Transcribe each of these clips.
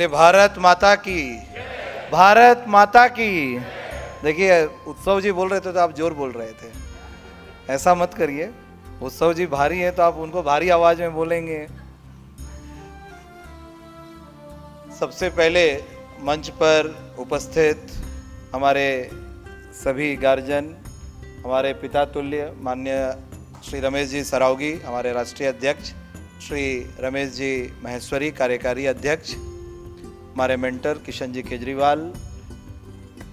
बोले भारत माता की, भारत माता की। देखिए उत्सव जी बोल रहे थे तो आप जोर बोल रहे थे, ऐसा मत करिए। उत्सव जी भारी है तो आप उनको भारी आवाज में बोलेंगे। सबसे पहले मंच पर उपस्थित हमारे सभी गार्जियन, हमारे पिता तुल्य माननीय श्री रमेश जी सरावगी, हमारे राष्ट्रीय अध्यक्ष, श्री रमेश जी महेश्वरी कार्यकारी अध्यक्ष, हमारे मेंटर किशन जी केजरीवाल,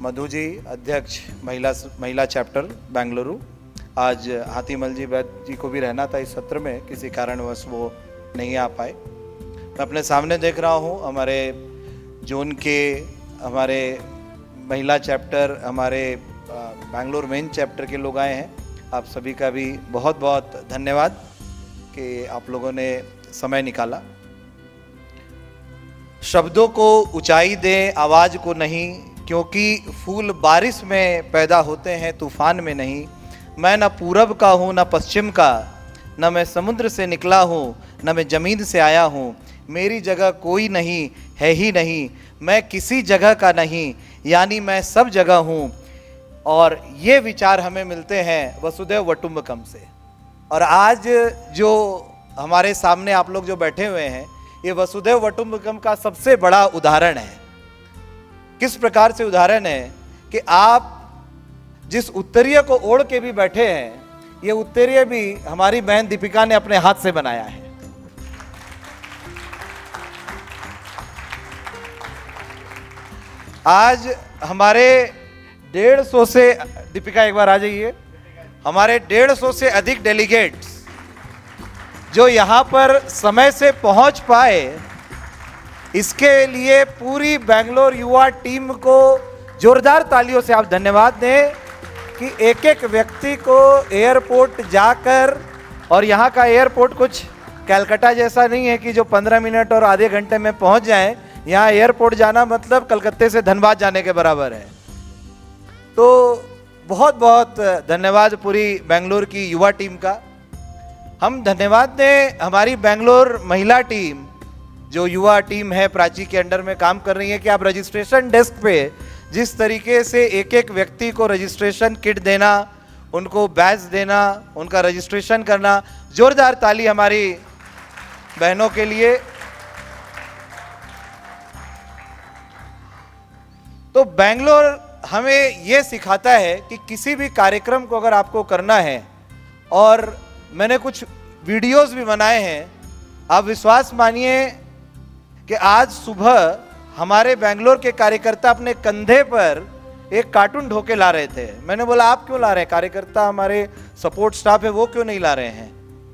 मधु जी अध्यक्ष महिला चैप्टर बेंगलुरु। आज हाथीमल जी वैद्य जी को भी रहना था इस सत्र में, किसी कारणवश वो नहीं आ पाए। मैं अपने सामने देख रहा हूँ हमारे जोन के, हमारे महिला चैप्टर, हमारे बेंगलोर मेन चैप्टर के लोग आए हैं। आप सभी का भी बहुत बहुत धन्यवाद कि आप लोगों ने समय निकाला। शब्दों को ऊंचाई दें, आवाज को नहीं, क्योंकि फूल बारिश में पैदा होते हैं, तूफान में नहीं। मैं न पूरब का हूँ न पश्चिम का, न मैं समुद्र से निकला हूँ न मैं जमीन से आया हूँ। मेरी जगह कोई नहीं है ही नहीं, मैं किसी जगह का नहीं, यानी मैं सब जगह हूँ। और ये विचार हमें मिलते हैं वसुधैव वटुम्बकम से। और आज जो हमारे सामने आप लोग जो बैठे हुए हैं, ये वसुधैव वटुम्बकम का सबसे बड़ा उदाहरण है। किस प्रकार से उदाहरण है कि आप जिस उत्तरीय को ओढ़ के भी बैठे हैं, ये उत्तरीय भी हमारी बहन दीपिका ने अपने हाथ से बनाया है। आज हमारे 150 से, दीपिका एक बार आ जाइए, हमारे 150 से अधिक डेलीगेट्स जो यहाँ पर समय से पहुँच पाए, इसके लिए पूरी बेंगलोर युवा टीम को जोरदार तालियों से आप धन्यवाद दें कि एक एक व्यक्ति को एयरपोर्ट जाकर, और यहाँ का एयरपोर्ट कुछ कलकत्ता जैसा नहीं है कि जो 15 मिनट और आधे घंटे में पहुँच जाएं। यहाँ एयरपोर्ट जाना मतलब कलकत्ते से धनबाद जाने के बराबर है। तो बहुत बहुत धन्यवाद पूरी बेंगलोर की युवा टीम का। हम धन्यवाद दें हमारी बेंगलोर महिला टीम, जो युवा टीम है प्राची के अंडर में काम कर रही है, कि आप रजिस्ट्रेशन डेस्क पे जिस तरीके से एक एक व्यक्ति को रजिस्ट्रेशन किट देना, उनको बैच देना, उनका रजिस्ट्रेशन करना, जोरदार ताली हमारी बहनों के लिए। तो बेंगलोर हमें यह सिखाता है कि किसी भी कार्यक्रम को अगर आपको करना है, और मैंने कुछ वीडियोस भी बनाए हैं, आप विश्वास मानिए कि आज सुबह हमारे बेंगलोर के कार्यकर्ता अपने कंधे पर एक कार्टून ढोके ला रहे थे। मैंने बोला आप क्यों ला रहे हैं, कार्यकर्ता हमारे सपोर्ट स्टाफ है वो क्यों नहीं ला रहे हैं?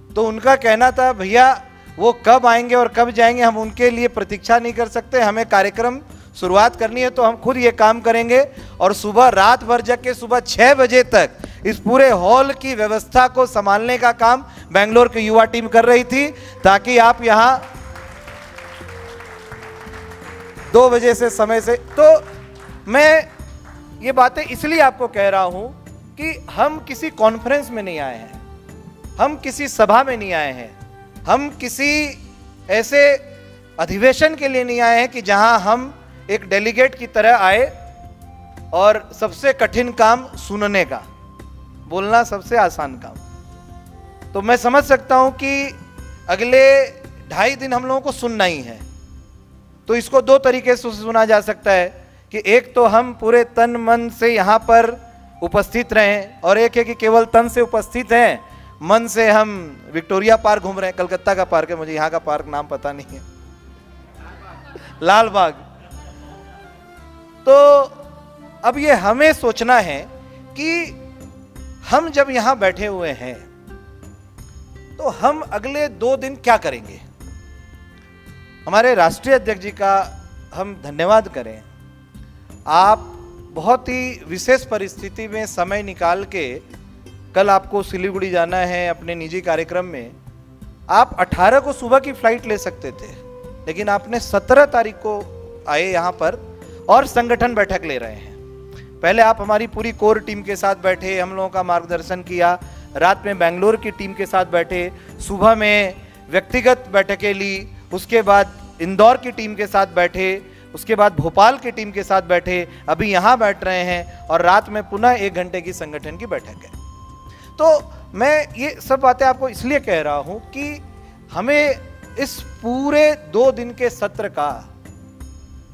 तो उनका कहना था भैया वो कब आएंगे और कब जाएंगे हम उनके लिए प्रतीक्षा नहीं कर सकते, हमें कार्यक्रम शुरुआत करनी है तो हम खुद ये काम करेंगे। और सुबह रात भर जग के सुबह 6 बजे तक इस पूरे हॉल की व्यवस्था को संभालने का काम बेंगलोर की युवा टीम कर रही थी, ताकि आप यहाँ 2 बजे से समय से। तो मैं ये बातें इसलिए आपको कह रहा हूं कि हम किसी कॉन्फ्रेंस में नहीं आए हैं, हम किसी सभा में नहीं आए हैं, हम किसी ऐसे अधिवेशन के लिए नहीं आए हैं कि जहां हम एक डेलीगेट की तरह आए और सबसे कठिन काम सुनने का, बोलना सबसे आसान काम। तो मैं समझ सकता हूं कि अगले 2.5 दिन हम लोगों को सुनना ही है। तो इसको 2 तरीके से सुना जा सकता है कि एक तो हम पूरे तन मन से यहाँ पर उपस्थित रहें, और एक है कि केवल तन से उपस्थित हैं, मन से हम विक्टोरिया पार्क घूम रहे हैं। कलकत्ता का पार्क है, मुझे यहाँ का पार्क नाम पता नहीं है, लाल बाग। तो अब ये हमें सोचना है कि हम जब यहां बैठे हुए हैं तो हम अगले 2 दिन क्या करेंगे। हमारे राष्ट्रीय अध्यक्ष जी का हम धन्यवाद करें। आप बहुत ही विशेष परिस्थिति में समय निकाल के, कल आपको सिलीगुड़ी जाना है अपने निजी कार्यक्रम में, आप 18 को सुबह की फ्लाइट ले सकते थे, लेकिन आपने 17 तारीख को आए यहाँ पर और संगठन बैठक ले रहे हैं। पहले आप हमारी पूरी कोर टीम के साथ बैठे, हम लोगों का मार्गदर्शन किया, रात में बेंगलोर की टीम के साथ बैठे, सुबह में व्यक्तिगत बैठकें ली, उसके बाद इंदौर की टीम के साथ बैठे, उसके बाद भोपाल की टीम के साथ बैठे, अभी यहां बैठ रहे हैं और रात में पुनः 1 घंटे की संगठन की बैठक है। तो मैं ये सब बातें आपको इसलिए कह रहा हूं कि हमें इस पूरे 2 दिन के सत्र का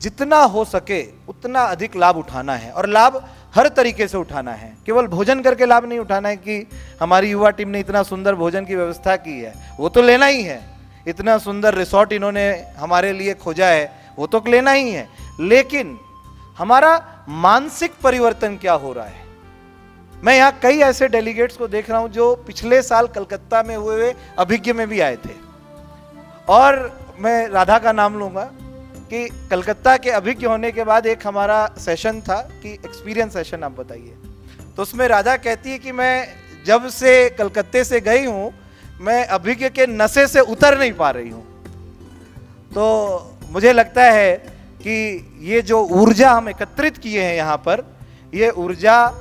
जितना हो सके उतना अधिक लाभ उठाना है, और लाभ हर तरीके से उठाना है। केवल भोजन करके लाभ नहीं उठाना है कि हमारी युवा टीम ने इतना सुंदर भोजन की व्यवस्था की है, वो तो लेना ही है। इतना सुंदर रिसोर्ट इन्होंने हमारे लिए खोजा है, वो तो लेना ही है। लेकिन हमारा मानसिक परिवर्तन क्या हो रहा है? मैं यहाँ कई ऐसे डेलीगेट्स को देख रहा हूं जो पिछले साल कलकत्ता में हुए अभिज्ञ में भी आए थे, और मैं राधा का नाम लूंगा कि कलकत्ता के अभिज्ञ होने के बाद एक हमारा सेशन था कि एक्सपीरियंस सेशन आप बताइए, तो उसमें राधा कहती है कि मैं जब से कलकत्ते से गई हूं मैं अभिज्ञ के नशे से उतर नहीं पा रही हूं। तो मुझे लगता है कि ये जो ऊर्जा हम एकत्रित किए हैं यहाँ पर, ये ऊर्जा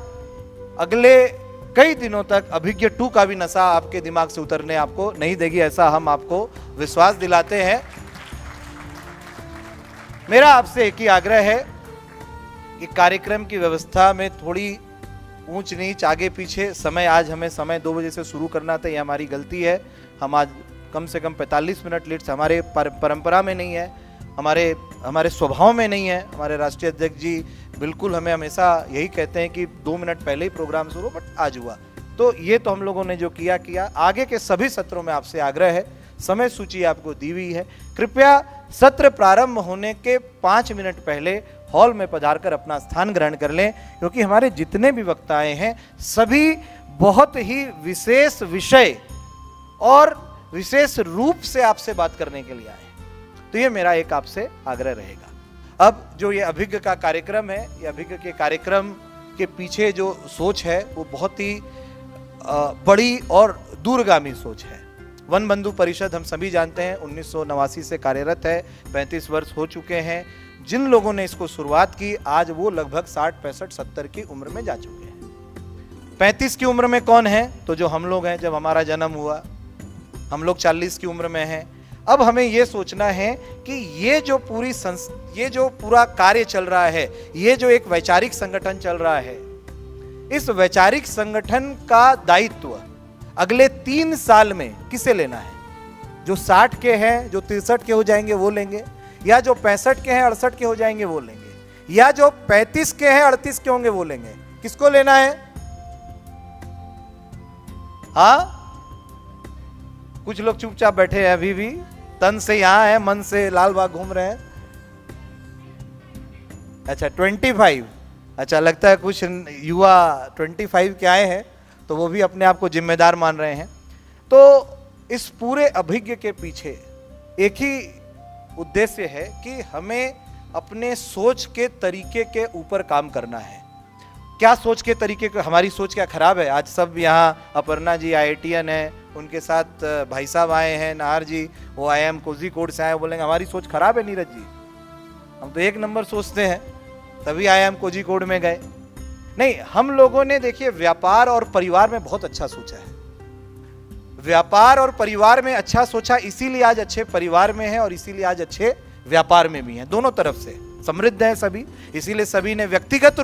अगले कई दिनों तक अभिज्ञ 2 का भी नशा आपके दिमाग से उतरने आपको नहीं देगी, ऐसा हम आपको विश्वास दिलाते हैं। मेरा आपसे एक ही आग्रह है कि कार्यक्रम की व्यवस्था में थोड़ी ऊंच नीच, आगे पीछे समय, आज हमें समय 2 बजे से शुरू करना था, ये हमारी गलती है। हम आज कम से कम 45 मिनट लेट, हमारे परंपरा में नहीं है, हमारे स्वभाव में नहीं है। हमारे राष्ट्रीय अध्यक्ष जी बिल्कुल हमें हमेशा यही कहते हैं कि 2 मिनट पहले ही प्रोग्राम शुरू, बट आज हुआ। तो ये तो हम लोगों ने जो किया। आगे के सभी सत्रों में आपसे आग्रह है, समय सूची आपको दी हुई है, कृपया सत्र प्रारंभ होने के 5 मिनट पहले हॉल में पधारकर अपना स्थान ग्रहण कर लें, क्योंकि हमारे जितने भी वक्ता आए हैं सभी बहुत ही विशेष विषय और विशेष रूप से आपसे बात करने के लिए आए हैं। तो ये मेरा एक आपसे आग्रह रहेगा। अब जो ये अभिज्ञ का कार्यक्रम है, ये अभिज्ञ के कार्यक्रम के पीछे जो सोच है वो बहुत ही बड़ी और दूरगामी सोच है। वन बंधु परिषद हम सभी जानते हैं 1989 से कार्यरत है, 35 वर्ष हो चुके हैं। जिन लोगों ने इसको शुरुआत की आज वो लगभग 60, 65, 70 की उम्र में जा चुके हैं। 35 की उम्र में कौन है? तो जो हम लोग हैं, जब हमारा जन्म हुआ हम लोग 40 की उम्र में हैं। अब हमें ये सोचना है कि ये जो पूरा कार्य चल रहा है, ये जो एक वैचारिक संगठन चल रहा है, इस वैचारिक संगठन का दायित्व अगले 3 साल में किसे लेना है? जो 60 के हैं, जो 63 के हो जाएंगे वो लेंगे, या जो 65 के हैं, 68 के हो जाएंगे वो लेंगे, या जो 35 के हैं, 38 के होंगे वो लेंगे? किसको लेना है? हाँ, कुछ लोग चुपचाप बैठे हैं, अभी भी तन से यहां है, मन से लाल बाग घूम रहे हैं। अच्छा 25, अच्छा लगता है कुछ युवा 25 के आए हैं, तो वो भी अपने आप को जिम्मेदार मान रहे हैं। तो इस पूरे अभिज्ञ के पीछे एक ही उद्देश्य है कि हमें अपने सोच के तरीके के ऊपर काम करना है। क्या सोच के तरीके का? हमारी सोच क्या खराब है? आज सब यहाँ, अपर्णा जी IITian है, उनके साथ भाई साहब आए हैं, नाहर जी, वो IIM कोझिकोड से आए, बोलेंगे हमारी सोच खराब है नीरज जी, हम तो 1 नंबर सोचते हैं, तभी IIM कोझिकोड में गए। नहीं, हम लोगों ने देखिए व्यापार और परिवार में बहुत अच्छा सोचा है। व्यापार और परिवार में अच्छा सोचा, इसीलिए आज अच्छे परिवार में है और इसीलिए आज अच्छे व्यापार में भी हैं। दोनों तरफ से समृद्ध हैं सभी। इसीलिए सभी ने व्यक्तिगत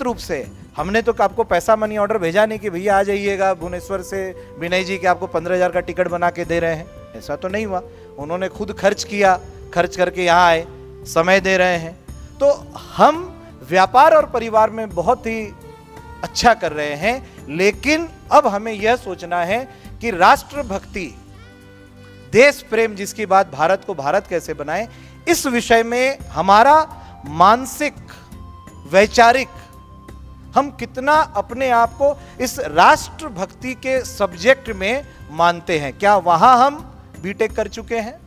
रूप से हमने तो आपको पैसा मनी ऑर्डर भेजा नहीं कि भैया आ जाइएगा भुवनेश्वर से विनय जी के आपको 15,000 का टिकट बना के दे रहे हैं, ऐसा तो नहीं हुआ। उन्होंने खुद खर्च किया, खर्च करके यहाँ आए, समय दे रहे हैं। तो हम व्यापार और परिवार में बहुत ही अच्छा कर रहे हैं। लेकिन अब हमें यह सोचना है कि राष्ट्रभक्ति, देश प्रेम, जिसकी बात भारत को भारत कैसे बनाए, इस विषय में हमारा मानसिक, वैचारिक, हम कितना अपने आप को इस राष्ट्रभक्ति के सब्जेक्ट में मानते हैं। क्या वहां हम बीटेक कर चुके हैं?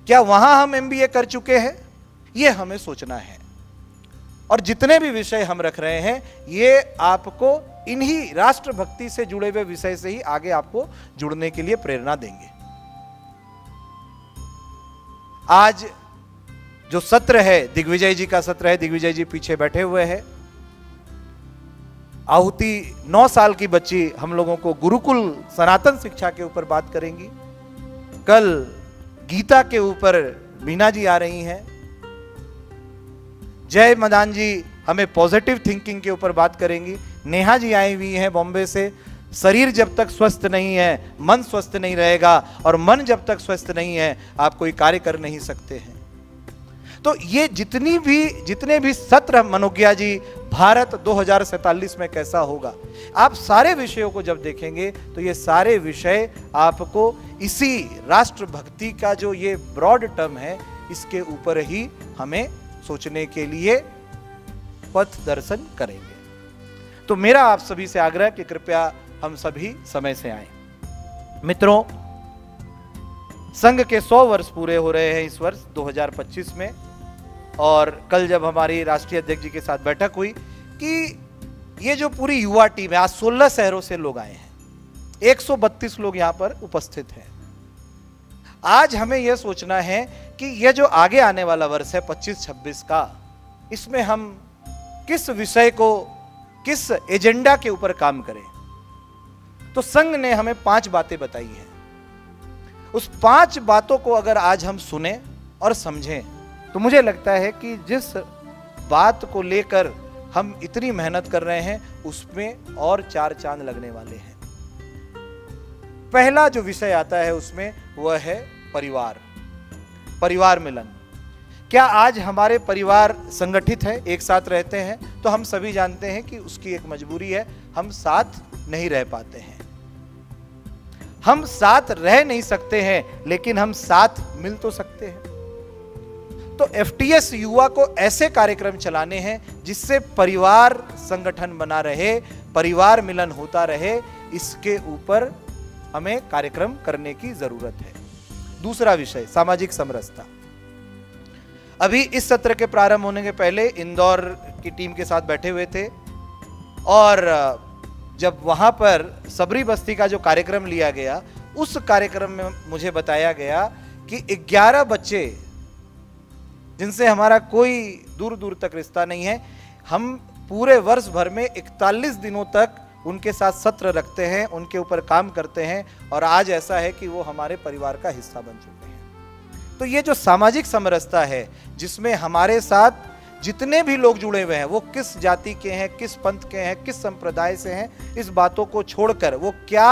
क्या वहां हम MBA कर चुके हैं? यह हमें सोचना है। और जितने भी विषय हम रख रहे हैं, ये आपको इन्हीं राष्ट्रभक्ति से जुड़े हुए विषय से ही आगे आपको जुड़ने के लिए प्रेरणा देंगे। आज जो सत्र है, दिग्विजय जी का सत्र है, दिग्विजय जी पीछे बैठे हुए हैं। आहुति 9 साल की बच्ची हम लोगों को गुरुकुल सनातन शिक्षा के ऊपर बात करेंगी। कल गीता के ऊपर मीना जी आ रही हैं, जय मदान जी हमें पॉजिटिव थिंकिंग के ऊपर बात करेंगी, नेहा जी आई हुई हैं बॉम्बे से, शरीर जब तक स्वस्थ नहीं है मन स्वस्थ नहीं रहेगा, और मन जब तक स्वस्थ नहीं है आप कोई कार्य कर नहीं सकते हैं। तो ये जितने भी सत्र मनोज्ञा जी भारत 2047 में कैसा होगा, आप सारे विषयों को जब देखेंगे तो ये सारे विषय आपको इसी राष्ट्रभक्ति का जो ये ब्रॉड टर्म है इसके ऊपर ही हमें सोचने के लिए पथ दर्शन करेंगे। तो मेरा आप सभी से आग्रह कि कृपया हम सभी समय से आए। मित्रों, संघ के 100 वर्ष पूरे हो रहे हैं इस वर्ष 2025 में, और कल जब हमारी राष्ट्रीय अध्यक्ष जी के साथ बैठक हुई कि ये जो पूरी युवा टीम है, आज 16 शहरों से लोग आए हैं, 132 लोग यहां पर उपस्थित हैं। आज हमें यह सोचना है कि यह जो आगे आने वाला वर्ष है 25-26 का, इसमें हम किस विषय को, किस एजेंडा के ऊपर काम करें। तो संघ ने हमें 5 बातें बताई हैं। उस 5 बातों को अगर आज हम सुने और समझें तो मुझे लगता है कि जिस बात को लेकर हम इतनी मेहनत कर रहे हैं उसमें और 4 चांद लगने वाले हैं। पहला जो विषय आता है उसमें वह है परिवार, परिवार मिलन। क्या आज हमारे परिवार संगठित है, एक साथ रहते हैं? तो हम सभी जानते हैं कि उसकी एक मजबूरी है, हम साथ नहीं रह पाते हैं। हम साथ रह नहीं सकते हैं लेकिन हम साथ मिल तो सकते हैं। तो एफटीएस युवा को ऐसे कार्यक्रम चलाने हैं जिससे परिवार संगठन बना रहे, परिवार मिलन होता रहे, इसके ऊपर हमें कार्यक्रम करने की जरूरत है। दूसरा विषय सामाजिक समरसता। अभी इस सत्र के प्रारंभ होने के पहले इंदौर की टीम के साथ बैठे हुए थे, और जब वहां पर सबरी बस्ती का जो कार्यक्रम लिया गया, उस कार्यक्रम में मुझे बताया गया कि 11 बच्चे जिनसे हमारा कोई दूर दूर तक रिश्ता नहीं है, हम पूरे वर्ष भर में 41 दिनों तक उनके साथ सत्र रखते हैं, उनके ऊपर काम करते हैं, और आज ऐसा है कि वो हमारे परिवार का हिस्सा बन चुके हैं। तो ये जो सामाजिक समरसता है, जिसमें हमारे साथ जितने भी लोग जुड़े हुए हैं, वो किस जाति के हैं, किस पंथ के हैं, किस संप्रदाय से हैं, इस बातों को छोड़कर वो क्या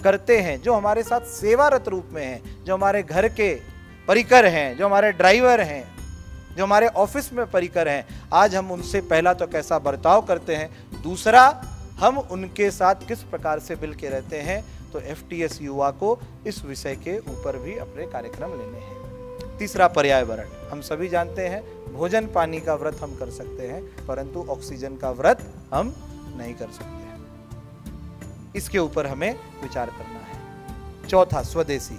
करते हैं, जो हमारे साथ सेवारत रूप में हैं, जो हमारे घर के परिकर हैं, जो हमारे ड्राइवर हैं, जो हमारे ऑफिस में परिकर हैं, आज हम उनसे पहला तो कैसा बर्ताव करते हैं, दूसरा हम उनके साथ किस प्रकार से मिल के रहते हैं। तो एफटीएस युवा को इस विषय के ऊपर भी अपने कार्यक्रम लेने हैं। तीसरा पर्यावरण। हम सभी जानते हैं भोजन पानी का व्रत हम कर सकते हैं, परंतु ऑक्सीजन का व्रत हम नहीं कर सकते हैं। इसके ऊपर हमें विचार करना है। चौथा स्वदेशी।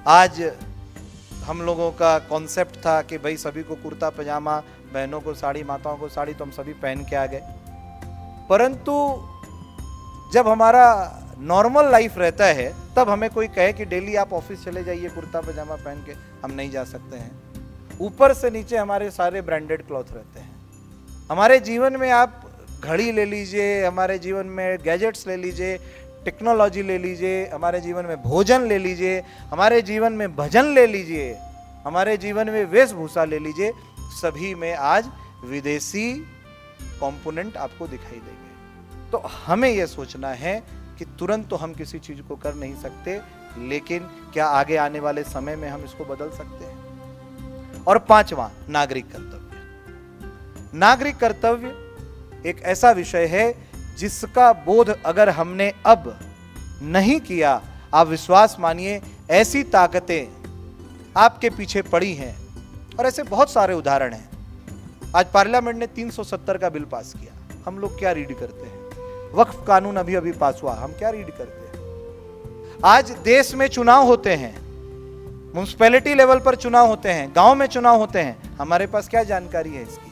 आज हम लोगों का कॉन्सेप्ट था कि भाई सभी को कुर्ता पजामा, बहनों को साड़ी, माताओं को साड़ी, तो हम सभी पहन के आ गए, परंतु जब हमारा नॉर्मल लाइफ रहता है तब हमें कोई कहे कि डेली आप ऑफिस चले जाइए कुर्ता पजामा पहन के, हम नहीं जा सकते हैं। ऊपर से नीचे हमारे सारे ब्रांडेड क्लॉथ रहते हैं। हमारे जीवन में आप घड़ी ले लीजिए, हमारे जीवन में गैजेट्स ले लीजिए, टेक्नोलॉजी ले लीजिए, हमारे जीवन में भोजन ले लीजिए, हमारे जीवन में भजन ले लीजिए, हमारे जीवन में वेशभूषा ले लीजिए, सभी में आज विदेशी कंपोनेंट आपको दिखाई देंगे। तो हमें यह सोचना है कि तुरंत तो हम किसी चीज को कर नहीं सकते, लेकिन क्या आगे आने वाले समय में हम इसको बदल सकते हैं। और पांचवा, नागरिक कर्तव्य। नागरिक कर्तव्य एक ऐसा विषय है जिसका बोध अगर हमने अब नहीं किया, आप विश्वास मानिए ऐसी ताकतें आपके पीछे पड़ी हैं, और ऐसे बहुत सारे उदाहरण हैं। आज पार्लियामेंट ने 370 का बिल पास किया, हम लोग क्या रीड करते हैं। वक्फ कानून अभी अभी पास हुआ, हम क्या रीड करते हैं। आज देश में चुनाव होते हैं, म्युनिसिपैलिटी लेवल पर चुनाव होते हैं, गांव में चुनाव होते हैं, हमारे पास क्या जानकारी है इसकी।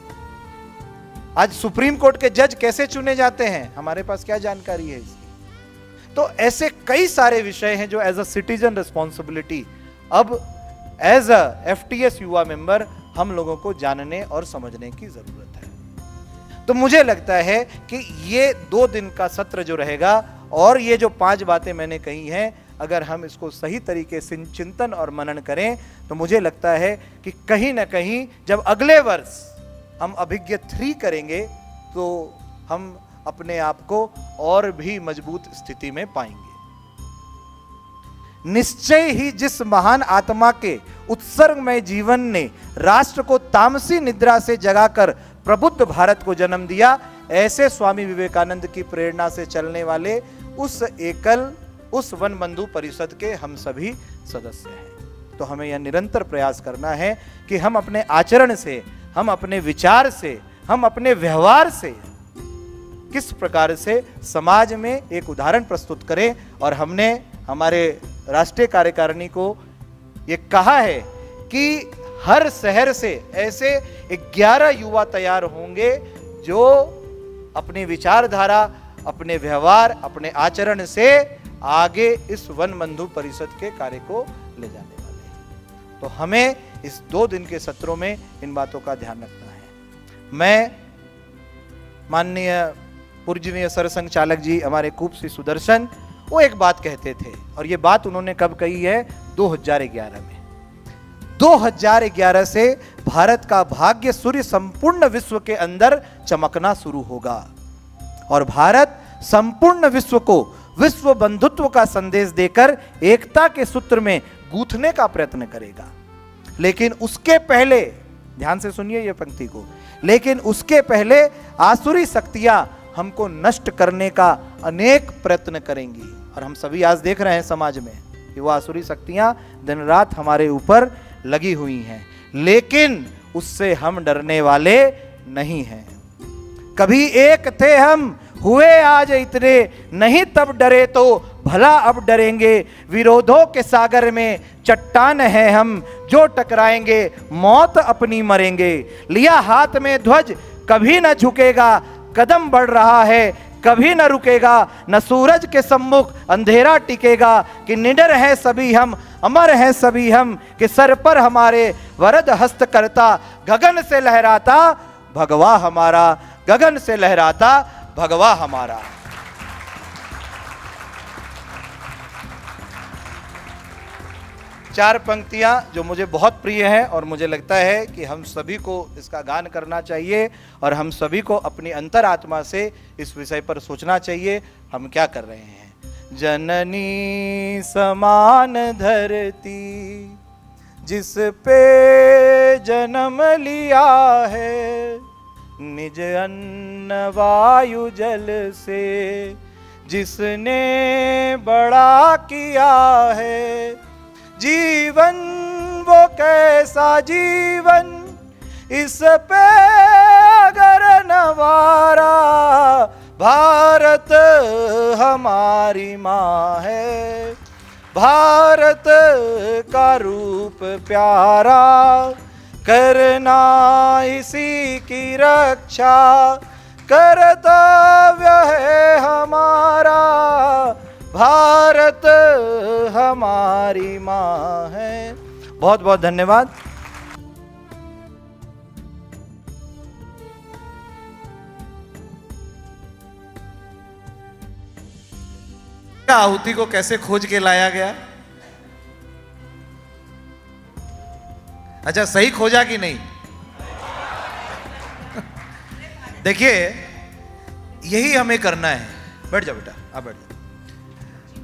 आज सुप्रीम कोर्ट के जज कैसे चुने जाते हैं, हमारे पास क्या जानकारी है इसकी। तो ऐसे कई सारे विषय हैं जो एज अ सिटीजन रिस्पॉन्सिबिलिटी अब एज अ एफटीएस युवा मेंबर हम लोगों को जानने और समझने की जरूरत है। तो मुझे लगता है कि ये 2 दिन का सत्र जो रहेगा और ये जो 5 बातें मैंने कही हैं, अगर हम इसको सही तरीके से चिंतन और मनन करें तो मुझे लगता है कि कहीं ना कहीं जब अगले वर्ष हम अभिज्ञ 3 करेंगे तो हम अपने आप को और भी मजबूत स्थिति में पाएंगे। निश्चय ही जिस महान आत्मा के उत्सर्गमय जीवन ने राष्ट्र को तामसी निद्रा से जगाकर प्रबुद्ध भारत को जन्म दिया, ऐसे स्वामी विवेकानंद की प्रेरणा से चलने वाले उस वन बंधु परिषद के हम सभी सदस्य हैं। तो हमें यह निरंतर प्रयास करना है कि हम अपने आचरण से, हम अपने विचार से, हम अपने व्यवहार से किस प्रकार से समाज में एक उदाहरण प्रस्तुत करें। और हमने हमारे राष्ट्रीय कार्यकारिणी को ये कहा है कि हर शहर से ऐसे 11 युवा तैयार होंगे जो अपनी विचारधारा, अपने व्यवहार, अपने आचरण से आगे इस वन बंधु परिषद के कार्य को ले जाने वाले हैं। तो हमें इस 2 दिन के सत्रों में इन बातों का ध्यान रखना है। मैं माननीय पूज्यनीय सरसंघ चालक जी, हमारे कूप श्री सुदर्शन, वो एक बात कहते थे, और ये बात उन्होंने कब कही है? 2011 में। 2011 से भारत का भाग्य सूर्य संपूर्ण विश्व के अंदर चमकना शुरू होगा और भारत संपूर्ण विश्व को विश्व बंधुत्व का संदेश देकर एकता के सूत्र में गूंथने का प्रयत्न करेगा। लेकिन उसके पहले, ध्यान से सुनिए ये पंक्ति को, लेकिन उसके पहले आसुरी शक्तियां हमको नष्ट करने का अनेक प्रयत्न करेंगी। और हम सभी आज देख रहे हैं समाज में कि वो आसुरी शक्तियां दिन रात हमारे ऊपर लगी हुई हैं, लेकिन उससे हम डरने वाले नहीं हैं। कभी एक थे हम, हुए आज इतने, नहीं तब डरे तो भला अब डरेंगे। विरोधों के सागर में चट्टान है हम, जो टकराएंगे मौत अपनी मरेंगे। लिया हाथ में ध्वज कभी न झुकेगा, कदम बढ़ रहा है कभी न रुकेगा। न सूरज के सम्मुख अंधेरा टिकेगा, कि निडर है सभी हम, अमर है सभी हम। कि सर पर हमारे वरद हस्त करता, गगन से लहराता भगवा हमारा, गगन से लहराता भगवा हमारा। चार पंक्तियां जो मुझे बहुत प्रिय हैं और मुझे लगता है कि हम सभी को इसका गान करना चाहिए और हम सभी को अपनी अंतरात्मा से इस विषय पर सोचना चाहिए हम क्या कर रहे हैं। जननी समान धरती जिस पे जन्म लिया है, निज अन्न वायु जल से जिसने बड़ा किया है। जीवन वो कैसा जीवन, इस पे अगर नवारा, भारत हमारी माँ है। भारत का रूप प्यारा, करना इसी की रक्षा, कर्तव्य है हमारा। भारत हमारी माँ है। बहुत बहुत धन्यवाद। आहुति को कैसे खोज के लाया गया? अच्छा, सही खोजा कि नहीं? देखिए, यही हमें करना है। बैठ जाओ बेटा, आप बैठ जाओ।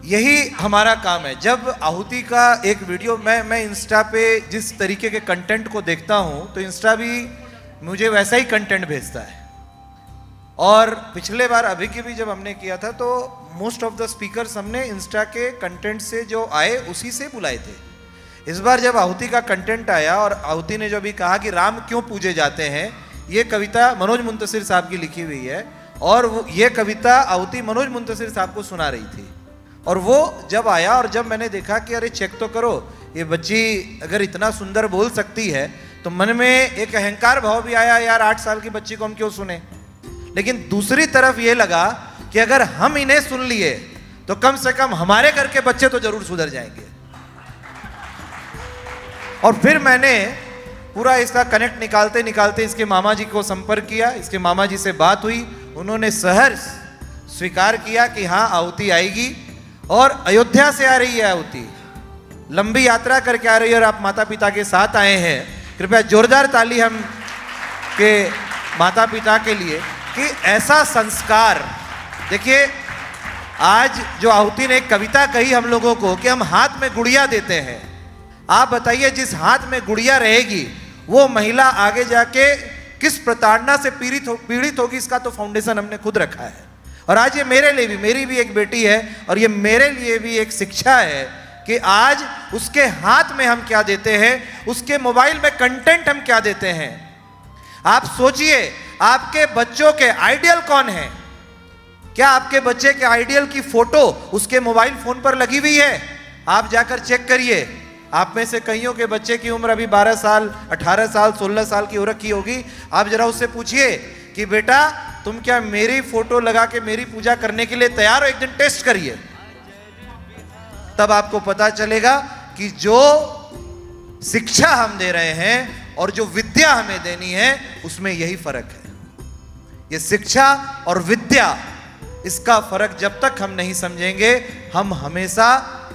यही हमारा काम है। जब आहुति का एक वीडियो मैं इंस्टा पे जिस तरीके के कंटेंट को देखता हूं, तो इंस्टा भी मुझे वैसा ही कंटेंट भेजता है। और पिछले बार अभी की भी जब हमने किया था, तो मोस्ट ऑफ द स्पीकर्स हमने इंस्टा के कंटेंट से जो आए उसी से बुलाए थे। इस बार जब आहुति का कंटेंट आया और आहुति ने जो भी कहा कि राम क्यों पूजे जाते हैं, ये कविता मनोज मुंतशिर साहब की लिखी हुई है और ये कविता आहुति मनोज मुंतशिर साहब को सुना रही थी। और वो जब आया और जब मैंने देखा कि अरे चेक तो करो, ये बच्ची अगर इतना सुंदर बोल सकती है, तो मन में एक अहंकार भाव भी आया, यार 8 साल की बच्ची को हम क्यों सुने। लेकिन दूसरी तरफ ये लगा कि अगर हम इन्हें सुन लिए तो कम से कम हमारे घर के बच्चे तो जरूर सुधर जाएंगे। और फिर मैंने पूरा इसका कनेक्ट निकालते निकालते इसके मामा जी को संपर्क किया। इसके मामा जी से बात हुई, उन्होंने सहर्ष स्वीकार किया कि हाँ आहुति आएगी। और अयोध्या से आ रही है आहुति, लंबी यात्रा करके आ रही है और आप माता पिता के साथ आए हैं। कृपया जोरदार ताली हम के माता पिता के लिए कि ऐसा संस्कार। देखिए, आज जो आहुति ने एक कविता कही हम लोगों को कि हम हाथ में गुड़िया देते हैं। आप बताइए, जिस हाथ में गुड़िया रहेगी वो महिला आगे जाके किस प्रताड़ना से पीड़ित होगी, इसका तो फाउंडेशन हमने खुद रखा है। और आज ये मेरे लिए भी, मेरी भी एक बेटी है और ये मेरे लिए भी एक शिक्षा है कि आज उसके हाथ में हम क्या देते हैं, उसके मोबाइल में कंटेंट हम क्या देते हैं। आप सोचिए, आपके बच्चों के आइडियल कौन है? क्या आपके बच्चे के आइडियल की फोटो उसके मोबाइल फोन पर लगी हुई है? आप जाकर चेक करिए। आप में से कईयों के बच्चे की उम्र अभी 12 साल, 18 साल, 16 साल की हो रखी होगी। आप जरा उससे पूछिए कि बेटा, तुम क्या मेरी फोटो लगा के मेरी पूजा करने के लिए तैयार हो? एक दिन टेस्ट करिए, तब आपको पता चलेगा कि जो शिक्षा हम दे रहे हैं और जो विद्या हमें देनी है उसमें यही फर्क है। ये शिक्षा और विद्या, इसका फर्क जब तक हम नहीं समझेंगे, हम हमेशा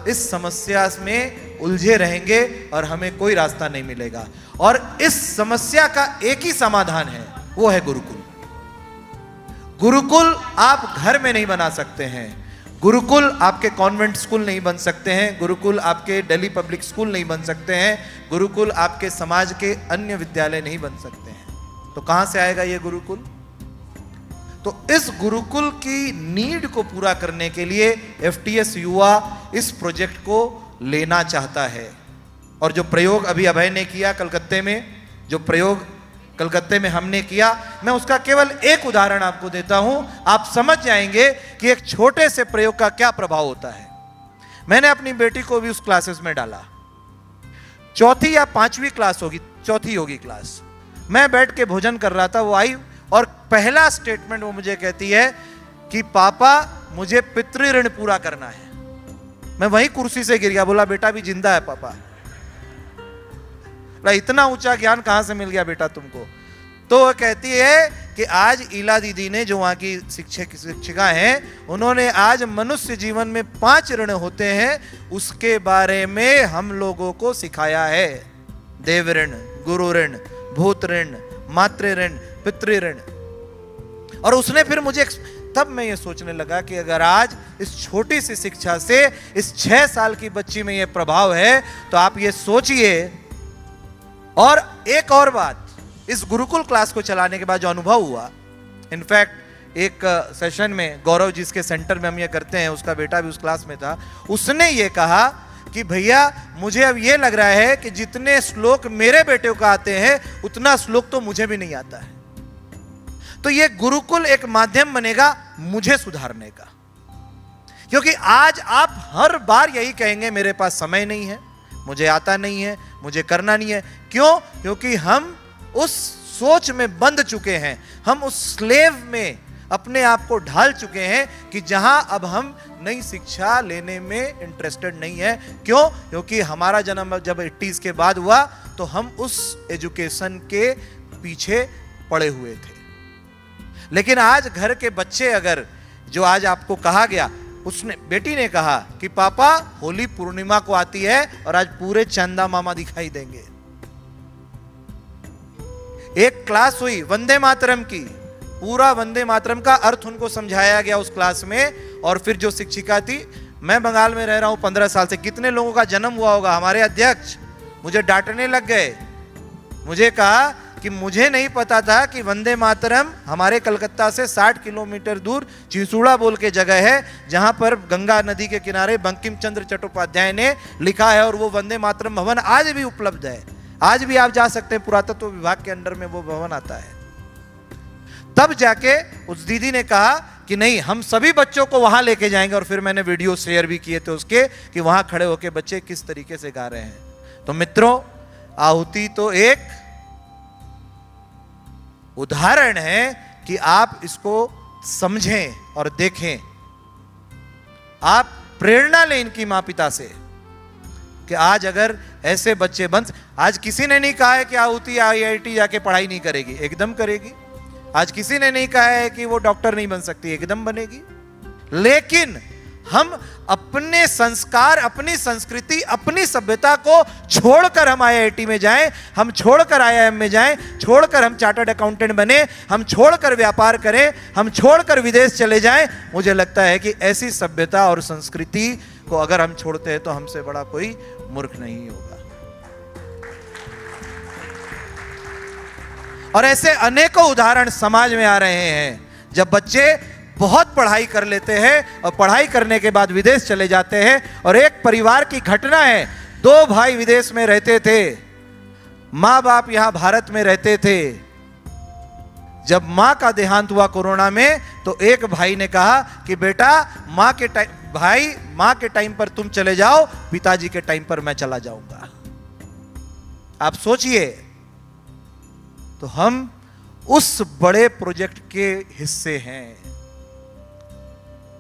इस समस्या में उलझे रहेंगे और हमें कोई रास्ता नहीं मिलेगा। और इस समस्या का एक ही समाधान है, वो है गुरुकुल। गुरुकुल आप घर में नहीं बना सकते हैं, गुरुकुल आपके कॉन्वेंट स्कूल नहीं बन सकते हैं, गुरुकुल आपके दिल्ली पब्लिक स्कूल नहीं बन सकते हैं, गुरुकुल आपके समाज के अन्य विद्यालय नहीं बन सकते हैं। तो कहां से आएगा ये गुरुकुल? तो इस गुरुकुल की नीड को पूरा करने के लिए एफटीएस युवा इस प्रोजेक्ट को लेना चाहता है। और जो प्रयोग अभी अभय ने किया कलकत्ते में, जो प्रयोग कलकत्ते में हमने किया, मैं उसका केवल एक उदाहरण आपको देता हूं। आप समझ जाएंगे कि एक छोटे से प्रयोग का क्या प्रभाव होता है। मैंने अपनी बेटी को भी उस क्लासेस में डाला, 4वीं या 5वीं क्लास होगी, 4थी होगी क्लास। मैं बैठ के भोजन कर रहा था, वो आई और पहला स्टेटमेंट वो मुझे कहती है कि पापा, मुझे पितृ ऋण पूरा करना है। मैं वहीं कुर्सी से गिर गया, बोला बेटा भी जिंदा है पापा। इतना ऊंचा ज्ञान कहां से मिल गया बेटा तुमको? तो वो कहती है कि आज ईला दीदी ने, जो वहां की शिक्षिका हैं, उन्होंने आज मनुष्य जीवन में 5 ऋण होते हैं उसके बारे में हम लोगों को सिखाया है। देव ऋण, गुरु ऋण, भूत ऋण, मातृ ऋण, पितृ ऋण। और उसने फिर मुझे, तब मैं ये सोचने लगा कि अगर आज इस छोटी सी शिक्षा से इस 6 साल की बच्ची में ये प्रभाव है, तो आप ये सोचिए। और एक और बात, इस गुरुकुल क्लास को चलाने के बाद जो अनुभव हुआ, इनफैक्ट एक सेशन में गौरव जिसके सेंटर में हम ये करते हैं, उसका बेटा भी उस क्लास में था, उसने ये कहा कि भैया, मुझे अब ये लग रहा है कि जितने श्लोक मेरे बेटे को आते हैं उतना श्लोक तो मुझे भी नहीं आता है। तो ये गुरुकुल एक माध्यम बनेगा मुझे सुधारने का, क्योंकि आज आप हर बार यही कहेंगे मेरे पास समय नहीं है, मुझे आता नहीं है, मुझे करना नहीं है। क्यों? क्योंकि हम उस सोच में बंध चुके हैं, हम उस स्लेव में अपने आप को ढाल चुके हैं कि जहां अब हम नई शिक्षा लेने में इंटरेस्टेड नहीं है। क्यों? क्योंकि हमारा जन्म जब 80s के बाद हुआ तो हम उस एजुकेशन के पीछे पड़े हुए थे। लेकिन आज घर के बच्चे, अगर जो आज आपको कहा गया, उसने, बेटी ने कहा कि पापा, होली पूर्णिमा को आती है और आज पूरे चंदा मामा दिखाई देंगे। एक क्लास हुई वंदे मातरम की, पूरा वंदे मातरम का अर्थ उनको समझाया गया उस क्लास में। और फिर जो शिक्षिका थी, मैं बंगाल में रह रहा हूं 15 साल से, कितने लोगों का जन्म हुआ होगा, हमारे अध्यक्ष मुझे डांटने लग गए। मुझे कहा कि मुझे नहीं पता था कि वंदे मातरम हमारे कलकत्ता से 60 किलोमीटर दूर चिंसूड़ा बोल के जगह है, जहां पर गंगा नदी के किनारे बंकिम चंद्र चट्टोपाध्याय ने लिखा है। और वो वंदे मातरम भवन आज भी उपलब्ध है, आज भी आप जा सकते हैं, पुरातत्व विभाग के अंडर में वो भवन आता है। तब जाके उस दीदी ने कहा कि नहीं, हम सभी बच्चों को वहां लेके जाएंगे। और फिर मैंने वीडियो शेयर भी किए थे उसके, कि वहां खड़े होके बच्चे किस तरीके से गा रहे हैं। तो मित्रों, आहुति तो एक उदाहरण है कि आप इसको समझें और देखें। आप प्रेरणा लें इनकी मां पिता से कि आज अगर ऐसे बच्चे बन, आज किसी ने नहीं कहा है कि आहुति IIT जाके पढ़ाई नहीं करेगी, एकदम करेगी। आज किसी ने नहीं कहा है कि वो डॉक्टर नहीं बन सकती, एकदम बनेगी। लेकिन हम अपने संस्कार, अपनी संस्कृति, अपनी सभ्यता को छोड़कर हम आईआईटी में जाएं, हम छोड़कर आईआईएम में जाएं, छोड़कर हम चार्टर्ड अकाउंटेंट बने, हम छोड़कर व्यापार करें, हम छोड़कर विदेश चले जाएं। मुझे लगता है कि ऐसी सभ्यता और संस्कृति को अगर हम छोड़ते हैं तो हमसे बड़ा कोई मूर्ख नहीं होगा। और ऐसे अनेकों उदाहरण समाज में आ रहे हैं, जब बच्चे बहुत पढ़ाई कर लेते हैं और पढ़ाई करने के बाद विदेश चले जाते हैं। और एक परिवार की घटना है, 2 भाई विदेश में रहते थे, मां बाप यहां भारत में रहते थे। जब मां का देहांत हुआ कोरोना में, तो एक भाई ने कहा कि बेटा मां के टाइम पर तुम चले जाओ, पिताजी के टाइम पर मैं चला जाऊंगा। आप सोचिए, तो हम उस बड़े प्रोजेक्ट के हिस्से हैं।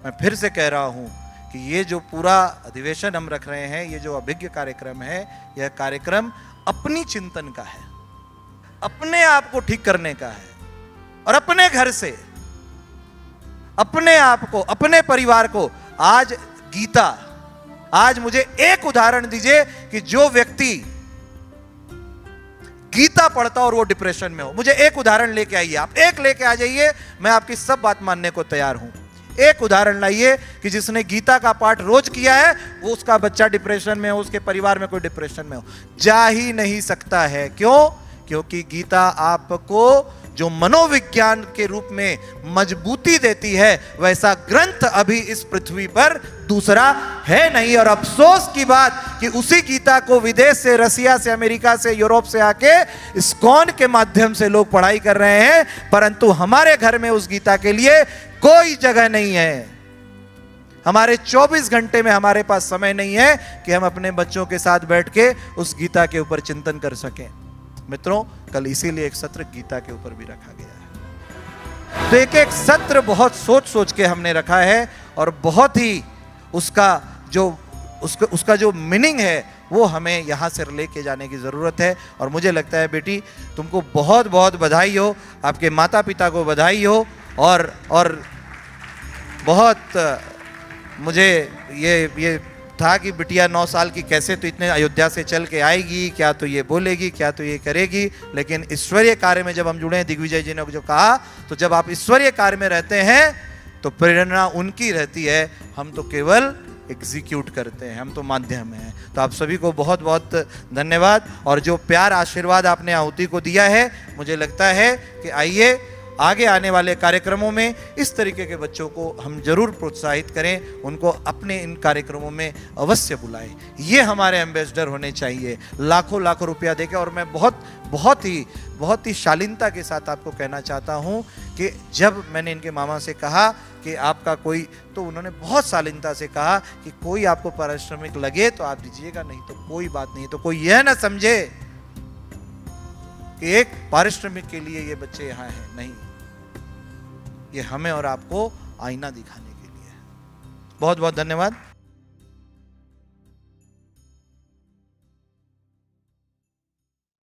मैं फिर से कह रहा हूं कि ये जो पूरा अधिवेशन हम रख रहे हैं, ये जो अभिज्ञ कार्यक्रम है, यह कार्यक्रम अपनी चिंतन का है, अपने आप को ठीक करने का है। और अपने घर से, अपने आप को, अपने परिवार को। आज गीता, आज मुझे एक उदाहरण दीजिए कि जो व्यक्ति गीता पढ़ता और वो डिप्रेशन में हो। मुझे एक उदाहरण लेके आइए, आप एक लेके आ जाइए, मैं आपकी सब बात मानने को तैयार हूं। एक उदाहरण लाइए कि जिसने गीता का पाठ रोज किया है, वो उसका बच्चा डिप्रेशन में हो, उसके परिवार में कोई डिप्रेशन में हो। जा ही नहीं सकता है। क्यों? क्योंकि गीता आपको जो मनोविज्ञान के रूप में मजबूती देती है, वैसा ग्रंथ अभी इस पृथ्वी पर दूसरा है नहीं। और अफसोस की बात कि उसी गीता को विदेश से, रसिया से, अमेरिका से, यूरोप से आके इस्कॉन के माध्यम से लोग पढ़ाई कर रहे हैं, परंतु हमारे घर में उस गीता के लिए कोई जगह नहीं है। हमारे 24 घंटे में हमारे पास समय नहीं है कि हम अपने बच्चों के साथ बैठ के उस गीता के ऊपर चिंतन कर सकें। मित्रों, कल इसीलिए एक सत्र गीता के ऊपर भी रखा गया है। तो एक सत्र बहुत सोच सोच के हमने रखा है, और बहुत ही उसका जो मीनिंग है वो हमें यहाँ से लेके जाने की ज़रूरत है। और मुझे लगता है बेटी, तुमको बहुत बहुत बधाई हो, आपके माता पिता को बधाई हो। और बहुत मुझे ये था कि बिटिया 9 साल की कैसे तो इतने अयोध्या से चल के आएगी, क्या तो ये बोलेगी, क्या तो ये करेगी। लेकिन ईश्वरीय कार्य में जब हम जुड़े हैं, दिग्विजय जी ने जो कहा, तो जब आप ईश्वरीय कार्य में रहते हैं तो प्रेरणा उनकी रहती है, हम तो केवल एग्जीक्यूट करते हैं, हम तो माध्यम हैं। तो आप सभी को बहुत बहुत धन्यवाद। और जो प्यार आशीर्वाद आपने आहुति को दिया है, मुझे लगता है कि आइए आगे आने वाले कार्यक्रमों में इस तरीके के बच्चों को हम जरूर प्रोत्साहित करें, उनको अपने इन कार्यक्रमों में अवश्य बुलाएं। ये हमारे एम्बेसडर होने चाहिए, लाखों लाखों रुपया देके। और मैं बहुत ही शालीनता के साथ आपको कहना चाहता हूं कि जब मैंने इनके मामा से कहा कि आपका कोई, तो उन्होंने बहुत शालीनता से कहा कि कोई आपको पारिश्रमिक लगे तो आप दीजिएगा, नहीं तो कोई बात नहीं। तो कोई यह ना समझे कि एक पारिश्रमिक के लिए ये बच्चे यहाँ हैं, नहीं, ये हमें और आपको आईना दिखाने के लिए है। बहुत बहुत धन्यवाद।